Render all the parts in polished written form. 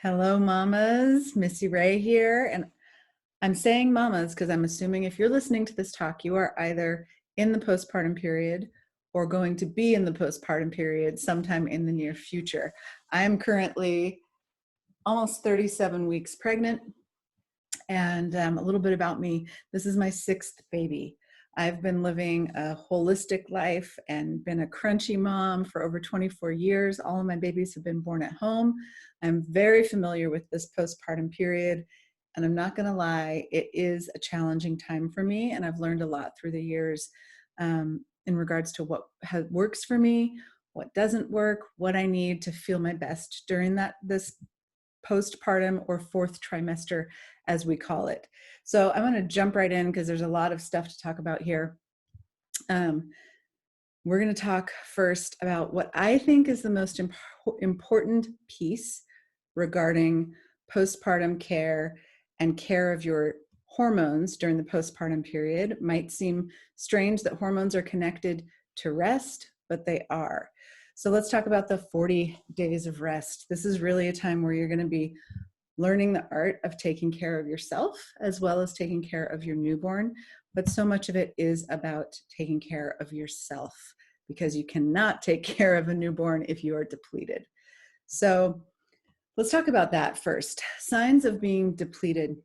Hello, mamas. Missy Ray here. And I'm saying mamas because I'm assuming if you're listening to this talk, you are either in the postpartum period or going to be in the postpartum period sometime in the near future. I am currently almost 37 weeks pregnant. And a little bit about me, this is my sixth baby. I've been living a holistic life and been a crunchy mom for over 24 years. All of my babies have been born at home. I'm very familiar with this postpartum period. And I'm not going to lie, it is a challenging time for me. And I've learned a lot through the years in regards to what works for me, what doesn't work, what I need to feel my best during this postpartum or fourth trimester, as we call it. So I'm going to jump right in because there's a lot of stuff to talk about here. We're going to talk first about what I think is the most important piece regarding postpartum care and care of your hormones during the postpartum period. It might seem strange that hormones are connected to rest, but they are. So let's talk about the 40 days of rest. This is really a time where you're going to be learning the art of taking care of yourself as well as taking care of your newborn. But so much of it is about taking care of yourself because you cannot take care of a newborn if you are depleted. So let's talk about that first. Signs of being depleted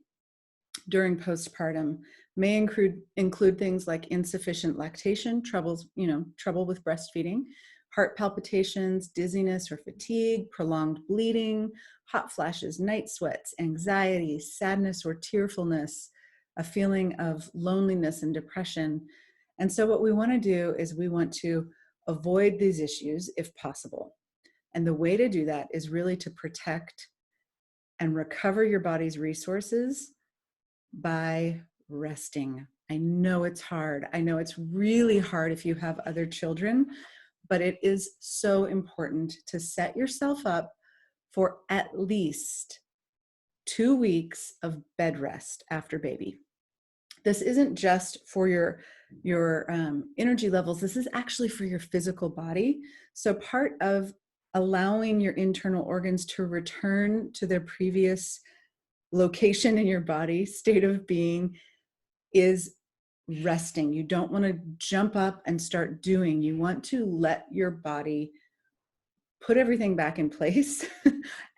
during postpartum may include things like insufficient lactation, trouble with breastfeeding, heart palpitations, dizziness or fatigue, prolonged bleeding, hot flashes, night sweats, anxiety, sadness or tearfulness, a feeling of loneliness and depression. And so what we want to do is we want to avoid these issues if possible. And the way to do that is really to protect and recover your body's resources by resting. I know it's hard. I know it's really hard if you have other children, but it is so important to set yourself up for at least 2 weeks of bed rest after baby. This isn't just for your energy levels. This is actually for your physical body. So part of allowing your internal organs to return to their previous location in your body, state of being, is resting. You don't want to jump up and start doing. You want to let your body put everything back in place.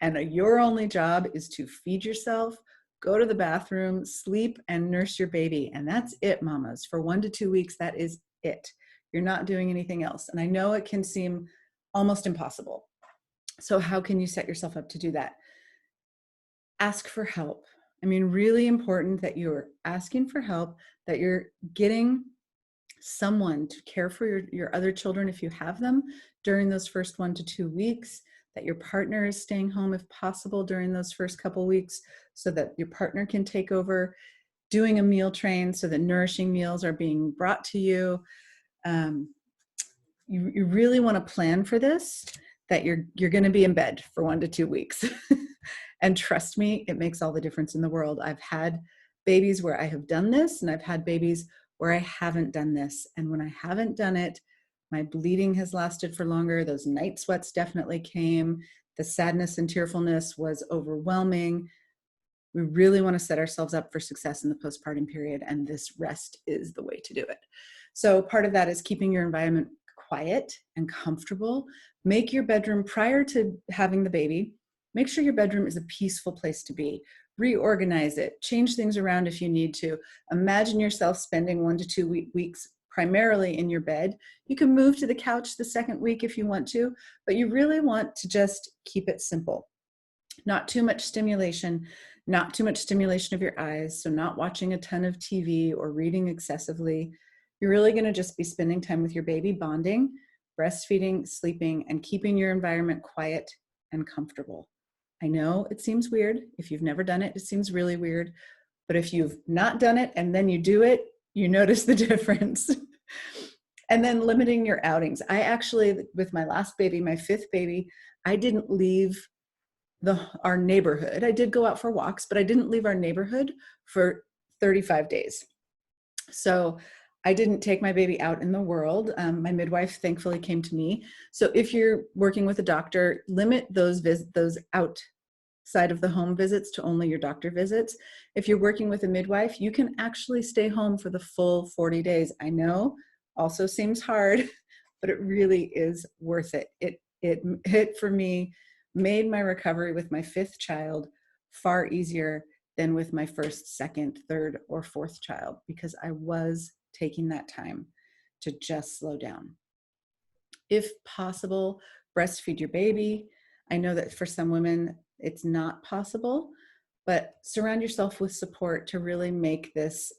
And your only job is to feed yourself, go to the bathroom, sleep, and nurse your baby. And that's it, mamas. For 1 to 2 weeks, that is it. You're not doing anything else. And I know it can seem almost impossible. So how can you set yourself up to do that? Ask for help. I mean, really important that you're asking for help, that you're getting someone to care for your other children if you have them during those first 1 to 2 weeks, that your partner is staying home if possible during those first couple weeks so that your partner can take over, doing a meal train so that nourishing meals are being brought to you. You really want to plan for this, that you're going to be in bed for 1 to 2 weeks. And trust me, it makes all the difference in the world. I've had babies where I have done this, and I've had babies where I haven't done this. And when I haven't done it, my bleeding has lasted for longer. Those night sweats definitely came. The sadness and tearfulness was overwhelming. We really want to set ourselves up for success in the postpartum period, and this rest is the way to do it. So part of that is keeping your environment quiet and comfortable. Make your bedroom, prior to having the baby, make sure your bedroom is a peaceful place to be. Reorganize it, change things around if you need to. Imagine yourself spending 1 to 2 weeks primarily in your bed. You can move to the couch the second week if you want to, but you really want to just keep it simple. Not too much stimulation, not too much stimulation of your eyes, so not watching a ton of TV or reading excessively. You're really going to just be spending time with your baby, bonding, breastfeeding, sleeping, and keeping your environment quiet and comfortable. I know it seems weird. If you've never done it, it seems really weird. But if you've not done it and then you do it, you notice the difference. And then limiting your outings. I actually, with my last baby, my fifth baby, I didn't leave our neighborhood. I did go out for walks, but I didn't leave our neighborhood for 35 days. So I didn't take my baby out in the world. My midwife thankfully came to me. So if you're working with a doctor, limit those side of the home visits to only your doctor visits. If you're working with a midwife, you can actually stay home for the full 40 days. I know, also seems hard, but it really is worth it. It for me made my recovery with my 5th child far easier than with my 1st, 2nd, 3rd, or 4th child, because I was taking that time to just slow down. If possible, breastfeed your baby. I know that for some women, it's not possible, but surround yourself with support to really make this,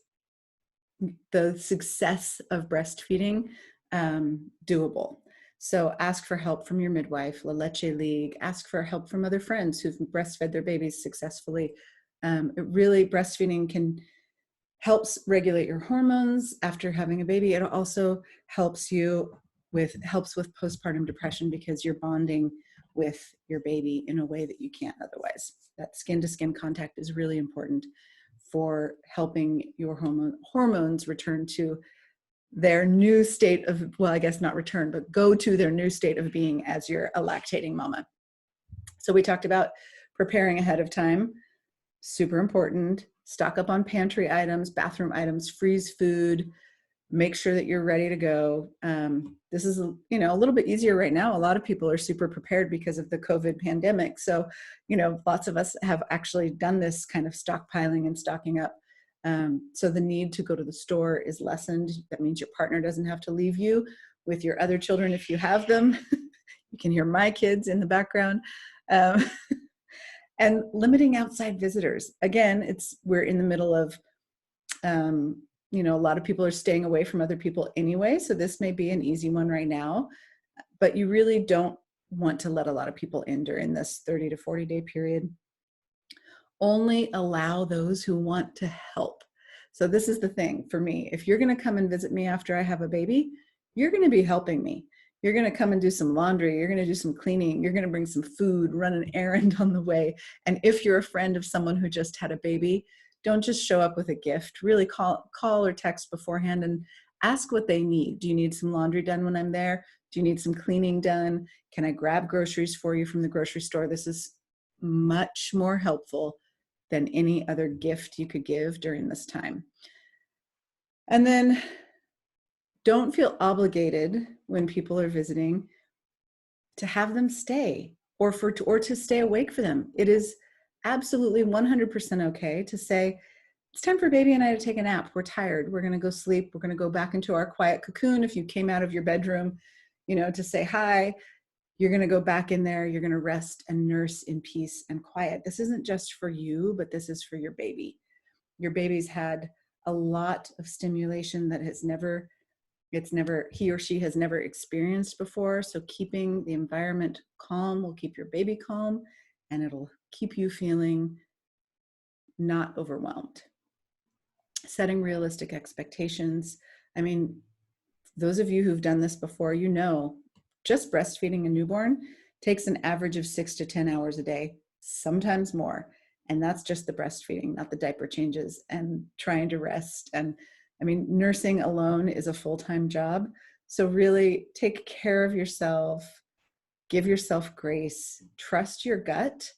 the success of breastfeeding, doable. So ask for help from your midwife, La Leche League, ask for help from other friends who've breastfed their babies successfully. Breastfeeding helps regulate your hormones after having a baby. It also helps with postpartum depression, because you're bonding with your baby in a way that you can't otherwise. That skin to skin contact is really important for helping your hormones return to their new state of, well, I guess not return, but go to their new state of being as you're a lactating mama. So we talked about preparing ahead of time, super important. Stock up on pantry items, bathroom items, freeze food, make sure that you're ready to go. This is, a little bit easier right now. A lot of people are super prepared because of the COVID pandemic. So, lots of us have actually done this kind of stockpiling and stocking up. So the need to go to the store is lessened. That means your partner doesn't have to leave you with your other children if you have them. You can hear my kids in the background. And limiting outside visitors. Again, we're in the middle of, a lot of people are staying away from other people anyway, so this may be an easy one right now, but you really don't want to let a lot of people in during this 30 to 40 day period. Only allow those who want to help. So this is the thing for me. If you're going to come and visit me after I have a baby, you're going to be helping me. You're going to come and do some laundry. You're going to do some cleaning. You're going to bring some food, run an errand on the way. And if you're a friend of someone who just had a baby, don't just show up with a gift. Really call or text beforehand and ask what they need. Do you need some laundry done when I'm there? Do you need some cleaning done? Can I grab groceries for you from the grocery store? This is much more helpful than any other gift you could give during this time. And then don't feel obligated when people are visiting to have them stay or to stay awake for them. It is absolutely 100% okay to say, it's time for baby and I to take a nap. We're tired. We're going to go sleep. We're going to go back into our quiet cocoon. If you came out of your bedroom, to say hi, you're going to go back in there. You're going to rest and nurse in peace and quiet. This isn't just for you, but this is for your baby. Your baby's had a lot of stimulation that he or she has never experienced before. So keeping the environment calm will keep your baby calm, and it'll keep you feeling not overwhelmed. Setting realistic expectations. I mean, those of you who've done this before, just breastfeeding a newborn takes an average of 6 to 10 hours a day, sometimes more. And that's just the breastfeeding, not the diaper changes and trying to rest. And nursing alone is a full-time job. So really take care of yourself, give yourself grace, trust your gut.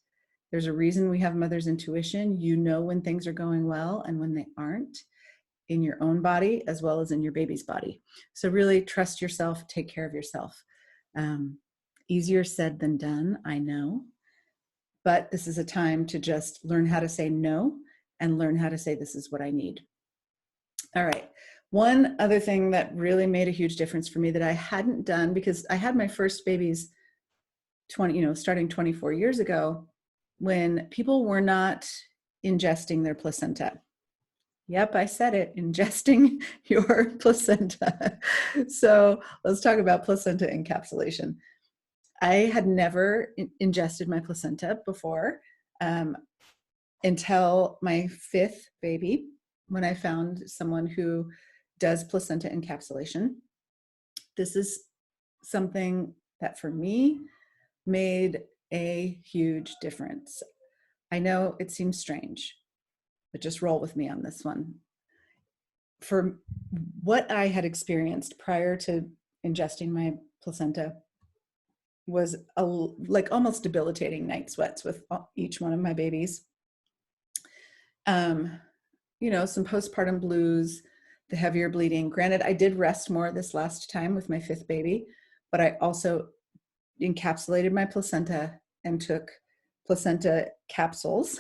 There's a reason we have mother's intuition. You know when things are going well and when they aren't, in your own body as well as in your baby's body. So really trust yourself, take care of yourself. Easier said than done, I know. But this is a time to just learn how to say no and learn how to say, this is what I need. All right. One other thing that really made a huge difference for me that I hadn't done, because I had my first babies starting 24 years ago, when people were not ingesting their placenta. Yep, I said it, ingesting your placenta. So let's talk about placenta encapsulation. I had never ingested my placenta before until my 5th baby, when I found someone who does placenta encapsulation. This is something that for me made a huge difference. I know it seems strange, but just roll with me on this one. For what I had experienced prior to ingesting my placenta, was like almost debilitating night sweats with each one of my babies. You know, some postpartum blues, the heavier bleeding. Granted, I did rest more this last time with my 5th baby, but I also encapsulated my placenta and took placenta capsules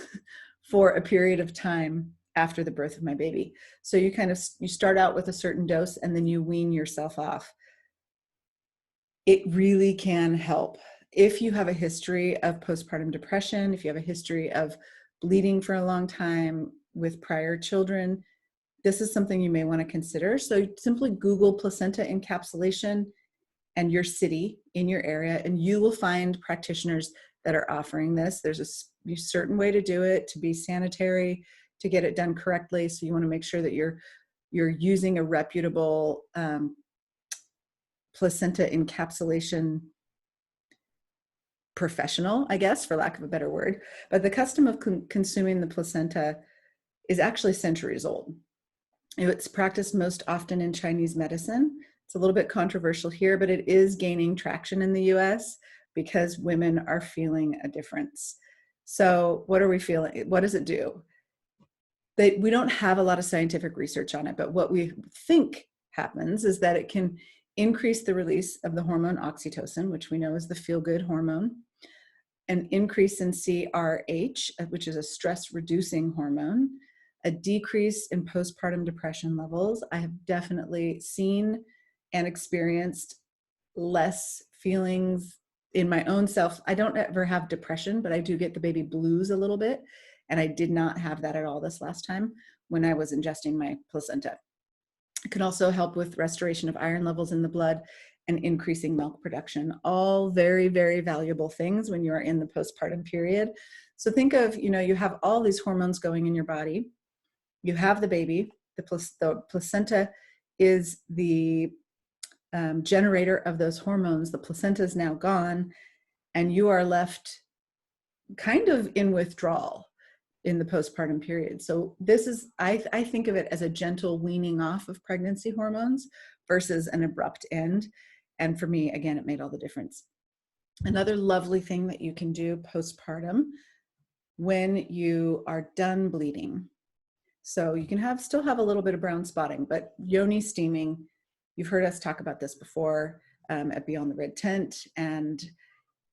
for a period of time after the birth of my baby. So you start out with a certain dose and then you wean yourself off. It really can help. If you have a history of postpartum depression, if you have a history of bleeding for a long time with prior children, this is something you may want to consider. So simply Google placenta encapsulation and your city in your area, and you will find practitioners that are offering this. There's a certain way to do it, to be sanitary, to get it done correctly. So you want to make sure that you're using a reputable placenta encapsulation professional, I guess, for lack of a better word. But the custom of consuming the placenta is actually centuries old. It's practiced most often in Chinese medicine. It's a little bit controversial here, but it is gaining traction in the US because women are feeling a difference. So what are we feeling? What does it do? We don't have a lot of scientific research on it, but what we think happens is that it can increase the release of the hormone oxytocin, which we know is the feel-good hormone, an increase in CRH, which is a stress-reducing hormone, a decrease in postpartum depression levels. I have definitely seen and experienced less feelings in my own self. I don't ever have depression, but I do get the baby blues a little bit. And I did not have that at all this last time when I was ingesting my placenta. It can also help with restoration of iron levels in the blood and increasing milk production. All very, very valuable things when you are in the postpartum period. So think of, you have all these hormones going in your body. You have the baby. The placenta is the generator of those hormones. The placenta is now gone, and you are left kind of in withdrawal in the postpartum period. So this is, I think of it as a gentle weaning off of pregnancy hormones versus an abrupt end. And for me, again, it made all the difference. Another lovely thing that you can do postpartum when you are done bleeding. So you can still have a little bit of brown spotting, but Yoni steaming, you've heard us talk about this before at Beyond the Red Tent, and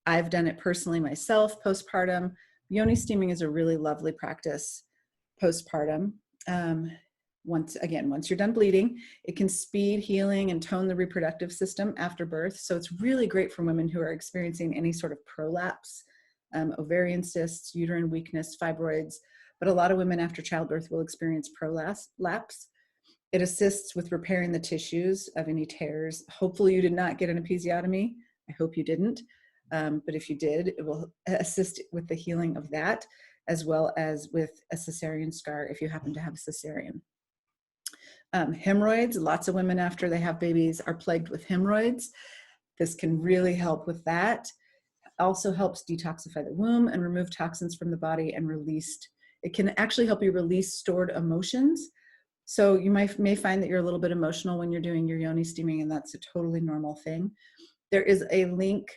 I've done it personally myself postpartum. Yoni steaming is a really lovely practice postpartum. Once you're done bleeding, it can speed healing and tone the reproductive system after birth. So it's really great for women who are experiencing any sort of prolapse, ovarian cysts, uterine weakness, fibroids, but a lot of women after childbirth will experience prolapse. It assists with repairing the tissues of any tears. Hopefully you did not get an episiotomy. I hope you didn't. But if you did, it will assist with the healing of that, as well as with a cesarean scar if you happen to have a cesarean. Hemorrhoids, lots of women after they have babies are plagued with hemorrhoids. This can really help with that. Also helps detoxify the womb and remove toxins from the body and it can actually help you release stored emotions. So you may find that you're a little bit emotional when you're doing your Yoni steaming, and that's a totally normal thing. There is a link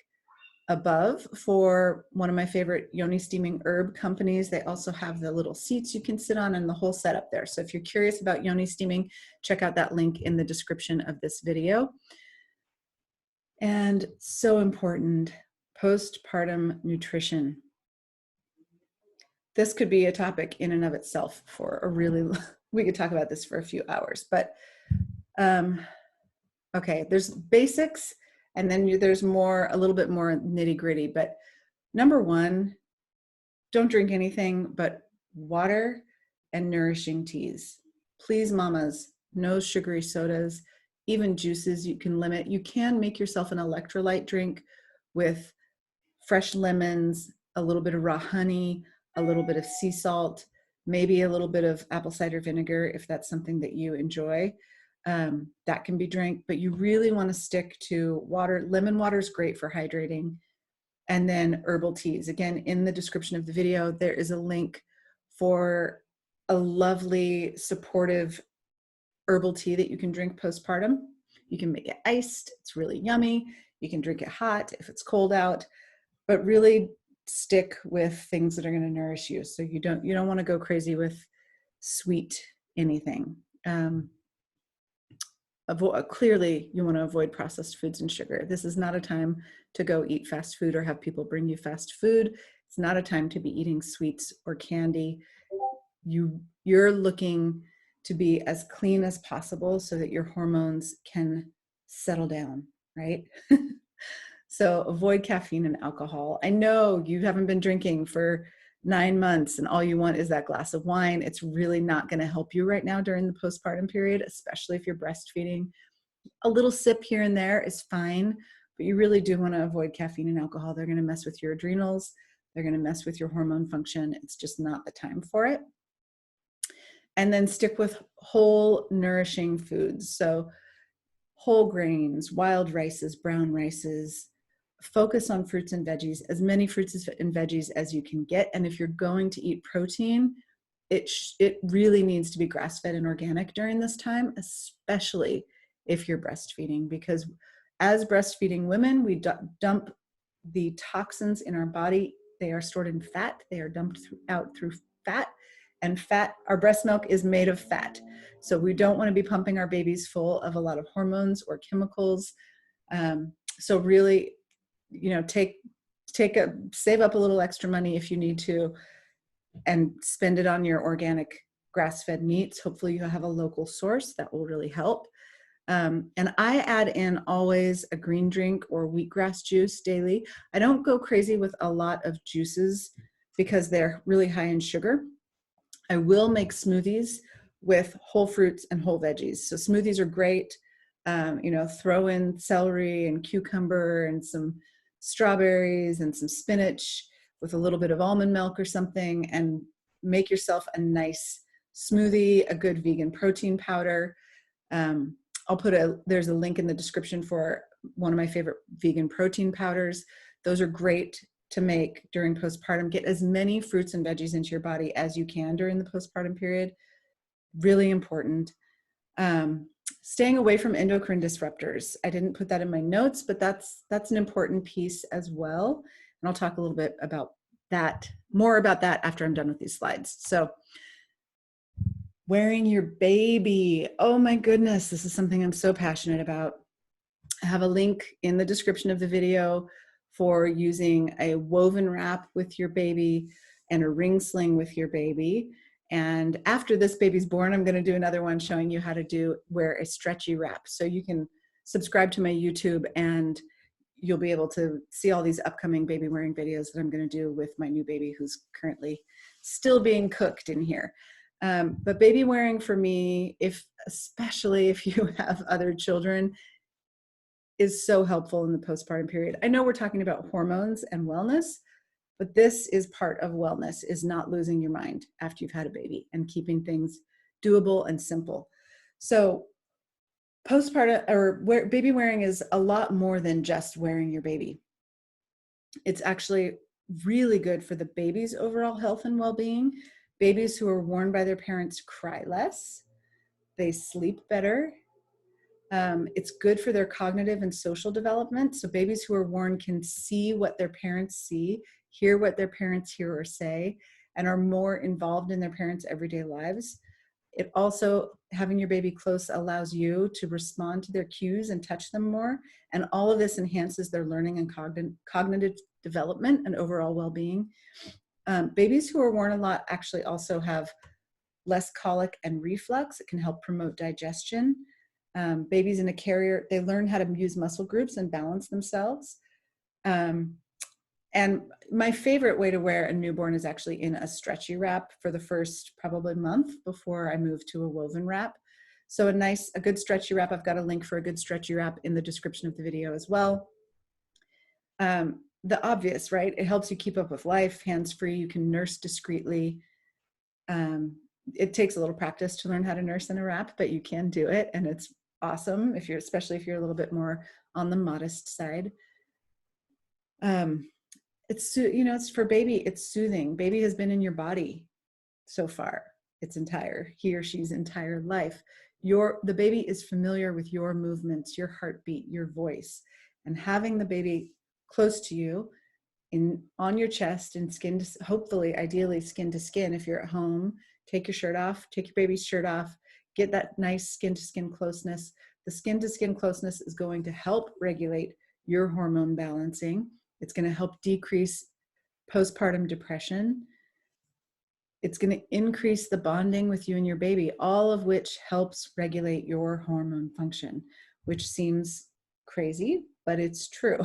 above for one of my favorite Yoni steaming herb companies. They also have the little seats you can sit on and the whole setup there. So if you're curious about Yoni steaming, check out that link in the description of this video. And so important, postpartum nutrition. This could be a topic in and of itself for we could talk about this for a few hours, but okay, there's basics. And then there's a little bit more nitty gritty, but number one, don't drink anything but water and nourishing teas. Please, mamas, no sugary sodas, even juices you can limit. You can make yourself an electrolyte drink with fresh lemons, a little bit of raw honey, a little bit of sea salt, maybe a little bit of apple cider vinegar if that's something that you enjoy. That can be drank, but you really want to stick to water. Lemon water is great for hydrating. And then herbal teas. Again, in the description of the video, there is a link for a lovely, supportive herbal tea that you can drink postpartum. You can make it iced. It's really yummy. You can drink it hot if it's cold out, but really stick with things that are going to nourish you. So you don't want to go crazy with sweet anything. Clearly, you want to avoid processed foods and sugar. This is not a time to go eat fast food or have people bring you fast food. It's not a time to be eating sweets or candy. You're looking to be as clean as possible so that your hormones can settle down, right? So avoid caffeine and alcohol. I know you haven't been drinking for 9 months and all you want is that glass of wine. It's really not going to help you right now during the postpartum period, especially if you're breastfeeding. A little sip here and there is fine, but you really do want to avoid caffeine and alcohol. They're going to mess with your adrenals. They're going to mess with your hormone function. It's just not the time for it. And then stick with whole, nourishing foods. So whole grains, wild rices, brown rices. Focus on fruits and veggies, as many fruits and veggies as you can get. And if you're going to eat protein, it really needs to be grass-fed and organic during this time, especially if you're breastfeeding, because as breastfeeding women, we dump the toxins in our body. They are stored in fat. They are dumped out through fat, and fat, our breast milk is made of fat. So we don't want to be pumping our babies full of a lot of hormones or chemicals. So really, save up a little extra money if you need to and spend it on your organic grass-fed meats. Hopefully you have a local source that will really help. And I add in always a green drink or wheatgrass juice daily. I don't go crazy with a lot of juices because they're really high in sugar. I will make smoothies with whole fruits and whole veggies. So smoothies are great. Throw in celery and cucumber and some strawberries and some spinach with a little bit of almond milk or something, and make yourself a nice smoothie, a good vegan protein powder. There's a link in the description for one of my favorite vegan protein powders. Those are great to make during postpartum. Get as many fruits and veggies into your body as you can during the postpartum period. Really important. Staying away from endocrine disruptors. I didn't put that in my notes, but that's an important piece as well. And I'll talk a little bit more about that after I'm done with these slides. So wearing your baby. Oh my goodness, this is something I'm so passionate about. I have a link in the description of the video for using a woven wrap with your baby and a ring sling with your baby. And after this baby's born, I'm going to do another one showing you how to wear a stretchy wrap. So you can subscribe to my YouTube and you'll be able to see all these upcoming baby wearing videos that I'm going to do with my new baby who's currently still being cooked in here. But baby wearing for me, especially if you have other children, is so helpful in the postpartum period. I know we're talking about hormones and wellness, but this is part of wellness, is not losing your mind after you've had a baby and keeping things doable and simple. So baby wearing is a lot more than just wearing your baby. It's actually really good for the baby's overall health and well-being. Babies who are worn by their parents cry less, they sleep better. It's good for their cognitive and social development. So babies who are worn can see what their parents see, hear what their parents hear or say, and are more involved in their parents' everyday lives. It also, having your baby close allows you to respond to their cues and touch them more. And all of this enhances their learning and cognitive development and overall well-being. Babies who are worn a lot actually also have less colic and reflux. It can help promote digestion. Babies in a carrier, they learn how to use muscle groups and balance themselves. And my favorite way to wear a newborn is actually in a stretchy wrap for the first probably month before I move to a woven wrap. So a good stretchy wrap, I've got a link for a good stretchy wrap in the description of the video as well. The obvious, right? It helps you keep up with life, hands-free, you can nurse discreetly. It takes a little practice to learn how to nurse in a wrap, but you can do it, and it's awesome especially if you're a little bit more on the modest side. It's for baby, it's soothing. Baby has been in your body so far, he or she's entire life. The baby is familiar with your movements, your heartbeat, your voice. and having the baby close to you on your chest and skin to, hopefully, ideally skin to skin. If you're at home, take your shirt off, take your baby's shirt off, get that nice skin to skin closeness. The skin to skin closeness is going to help regulate your hormone balancing. It's going to help decrease postpartum depression. It's going to increase the bonding with you and your baby, all of which helps regulate your hormone function, which seems crazy, but it's true.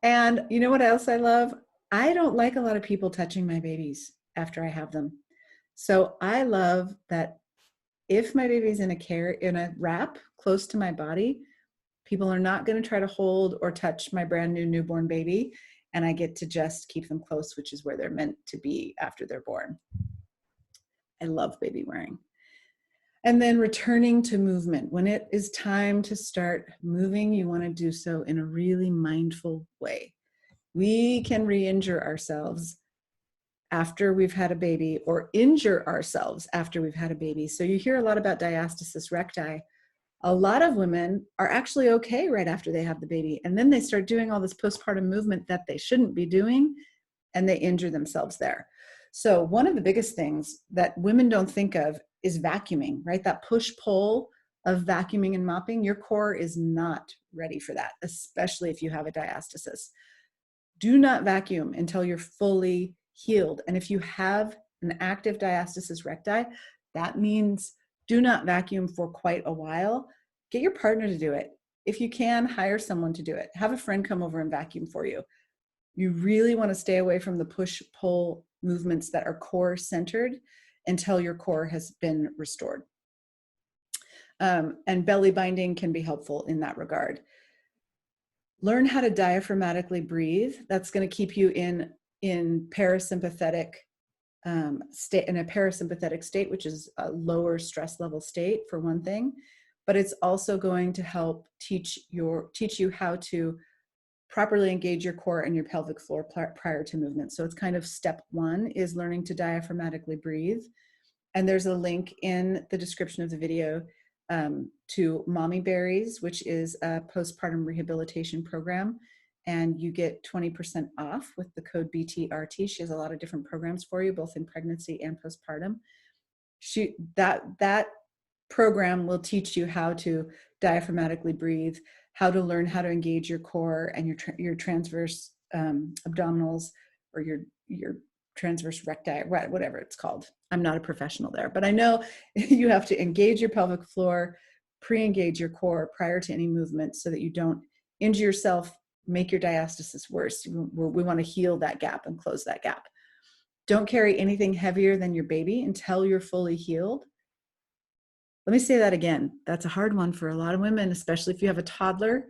And you know what else I love? I don't like a lot of people touching my babies after I have them. So I love that if my baby's in a wrap close to my body, people are not going to try to hold or touch my brand new newborn baby. And I get to just keep them close, which is where they're meant to be after they're born. I love baby wearing. And then returning to movement. When it is time to start moving, you want to do so in a really mindful way. We can re-injure ourselves after we've had a baby, or injure ourselves after we've had a baby. So you hear a lot about diastasis recti. A lot of women are actually okay right after they have the baby, and then they start doing all this postpartum movement that they shouldn't be doing, and they injure themselves there. So one of the biggest things that women don't think of is vacuuming, right? That push-pull of vacuuming and mopping. Your core is not ready for that, especially if you have a diastasis. Do not vacuum until you're fully healed. And if you have an active diastasis recti, that means do not vacuum for quite a while. Get your partner to do it. If you can, hire someone to do it. Have a friend come over and vacuum for you. You really want to stay away from the push-pull movements that are core-centered until your core has been restored. And belly binding can be helpful in that regard. Learn how to diaphragmatically breathe. That's going to keep you in parasympathetic state, in a parasympathetic state, which is a lower stress level state, for one thing. But it's also going to help teach you how to properly engage your core and your pelvic floor prior to movement. So it's kind of step one is learning to diaphragmatically breathe. And there's a link in the description of the video to Mommy Berries, which is a postpartum rehabilitation program. And you get 20% off with the code BTRT. She has a lot of different programs for you, both in pregnancy and postpartum. That program will teach you how to diaphragmatically breathe, how to learn how to engage your core and your transverse abdominals, or your transverse recti, whatever it's called. I'm not a professional there, but I know you have to engage your pelvic floor, pre-engage your core prior to any movement so that you don't injure yourself, make your diastasis worse. We want to heal that gap and close that gap. Don't carry anything heavier than your baby until you're fully healed. Let me say that again. That's a hard one for a lot of women, especially if you have a toddler,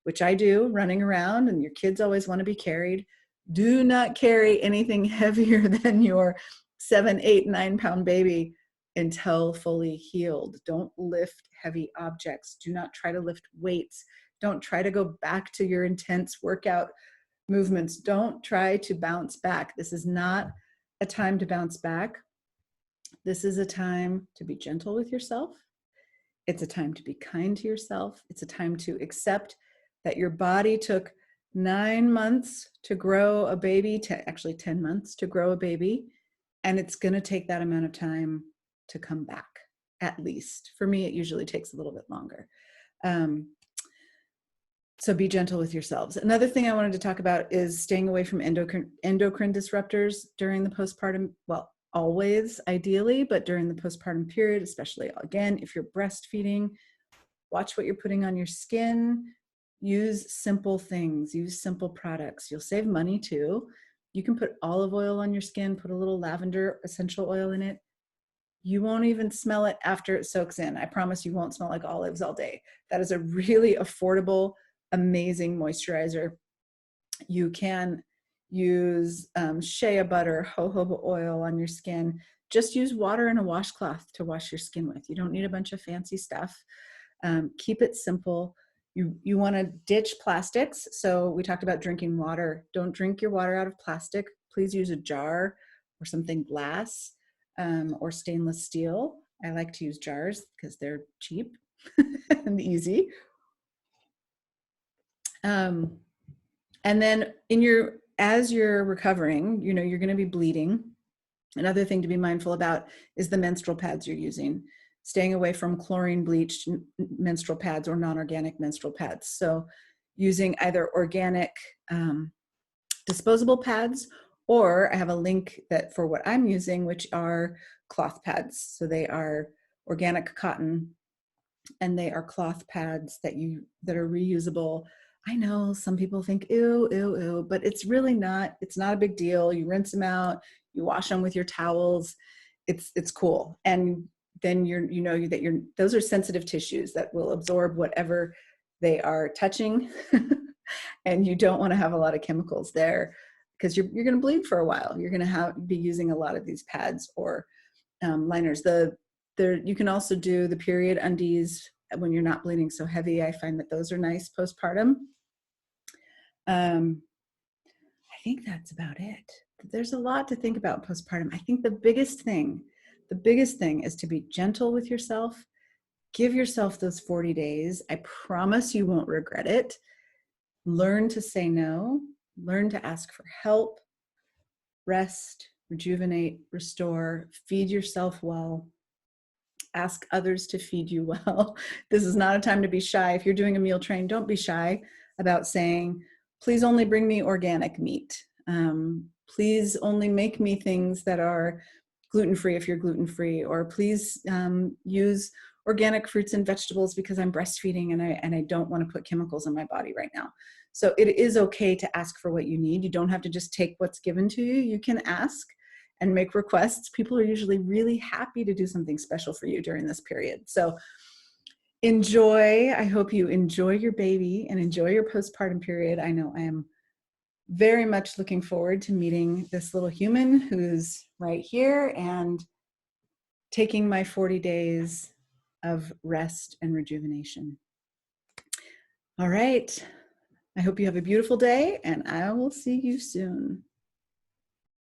which I do, running around, and your kids always want to be carried. Do not carry anything heavier than your 7, 8, 9 pound baby until fully healed. Don't lift heavy objects. Do not try to lift weights. Don't try to go back to your intense workout movements. Don't try to bounce back. This is not a time to bounce back. This is a time to be gentle with yourself. It's a time to be kind to yourself. It's a time to accept that your body took 9 months to grow a baby, actually 10 months to grow a baby. And it's going to take that amount of time to come back, at least. For me, it usually takes a little bit longer. So be gentle with yourselves. Another thing I wanted to talk about is staying away from endocrine disruptors during the postpartum, well, always ideally, but during the postpartum period, especially, again, if you're breastfeeding, watch what you're putting on your skin. Use simple things, use simple products. You'll save money too. You can put olive oil on your skin, put a little lavender essential oil in it. You won't even smell it after it soaks in. I promise you won't smell like olives all day. That is a really affordable, amazing moisturizer. You can use shea butter, jojoba oil on your skin. Just use water and a washcloth to wash your skin with. You don't need a bunch of fancy stuff. Keep it simple. You want to ditch plastics. So we talked about drinking water. Don't drink your water out of plastic. Please use a jar or something glass or stainless steel. I like to use jars because they're cheap and easy. Um, and then as you're recovering, you're going to be bleeding. Another thing to be mindful about is the menstrual pads you're using. Staying away from chlorine bleached menstrual pads or non-organic menstrual pads. So using either organic disposable pads, or I have a link that for what I'm using, which are cloth pads. So they are organic cotton, and they are cloth pads that are reusable. I know some people think ew, ew, ew, but it's really not. It's not a big deal. You rinse them out, you wash them with your towels. It's cool. And then those are sensitive tissues that will absorb whatever they are touching. And you don't want to have a lot of chemicals there, because you're going to bleed for a while. You're going to be using a lot of these pads or liners. You can also do the period undies when you're not bleeding so heavy. I find that those are nice postpartum. I think that's about it. There's a lot to think about postpartum. I think the biggest thing is to be gentle with yourself. Give yourself those 40 days. I promise you won't regret it. Learn to say no. Learn to ask for help. Rest, rejuvenate, restore, feed yourself well. Ask others to feed you well. This is not a time to be shy. If you're doing a meal train, don't be shy about saying, please only bring me organic meat. Please only make me things that are gluten-free if you're gluten-free, or please use organic fruits and vegetables because I'm breastfeeding and I don't want to put chemicals in my body right now. So it is okay to ask for what you need. You don't have to just take what's given to you. You can ask and make requests. People are usually really happy to do something special for you during this period. So enjoy. I hope you enjoy your baby and enjoy your postpartum period. I know I am very much looking forward to meeting this little human who's right here and taking my 40 days of rest and rejuvenation. All right. I hope you have a beautiful day, and I will see you soon.